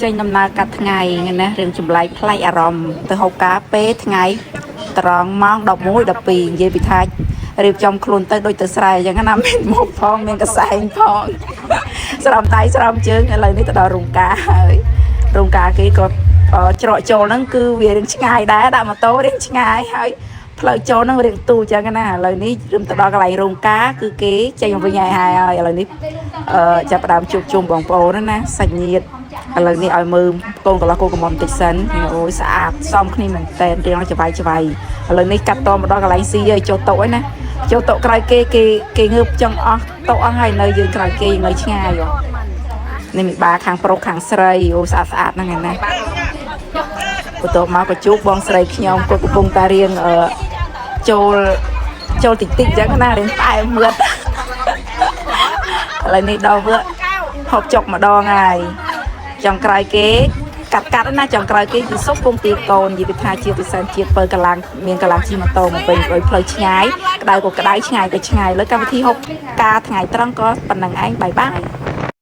ចេញដំណើរកាត់ថ្ងៃណារឿងចម្លែកផ្លែអារម្មណ៍ទៅហូបកាពេលថ្ងៃត្រង់ម៉ោង11 12និយាយពីថារៀបចំខ្លួនទៅដូចទៅស្រែអញ្ចឹងណាមានមុខផងមានកសែងផងស្រោមដៃស្រោមជើងឥឡូវនេះទៅដល់រោងការហើយរោងការគេក៏ច្រកចូលហ្នឹងគឺវារៀងឆ្ងាយដែរដាក់ម៉ូតូរៀងឆ្ងាយហើយផ្លូវចូលហ្នឹងរៀងទូអញ្ចឹងណាឥឡូវនេះរឹមទៅដល់កន្លែងរោងការគឺគេចេញមកវិញហើយឥឡូវនេះចាប់ផ្ដើមជួបជុំបងប្អូនណាសាច់ញាតិឥឡូវនេះឲ្យមើលកូនកន្លោះកូនកំមុំតិចសិនអូយស្អាតសមគ្នាមែនតើរៀងច្បាយឥឡូវនេះកាត់តមកដល់កន្លែងស៊ីហើយចូលតុហើយណាចូលតុក្រោយគេងើបចង់អស់តុអស់ហើយនៅយើងក្រោយគេនៅឆ្ងាយនេះមីបាខាងប្រុសខាងស្រីអូស្អាតហ្នឹងឯណាបន្ទាប់មកក៏ជួបបងស្រីខ្ញុំគាត់កំពុងតែរៀងចូលតិចអញ្ចឹងណារៀងផ្អែមមើលឥឡូវនេះដល់វឹកហូបចុកម្ដងហើយចង់ក្រោយគេកាត់ណាចង់ក្រោយគេគឺសុកពងទាកូននិយាយថាជាពិសេសជាតិពើកលាំងមានកលាំងជិះម៉ូតូមកវិញដោយផ្លូវឆ្ងាយក្តៅក៏ក្តៅឆ្ងាយក៏ឆ្ងាយលើកម្មវិធីហូបការថ្ងៃត្រង់ក៏ប៉ុណ្្នឹងឯងបាយ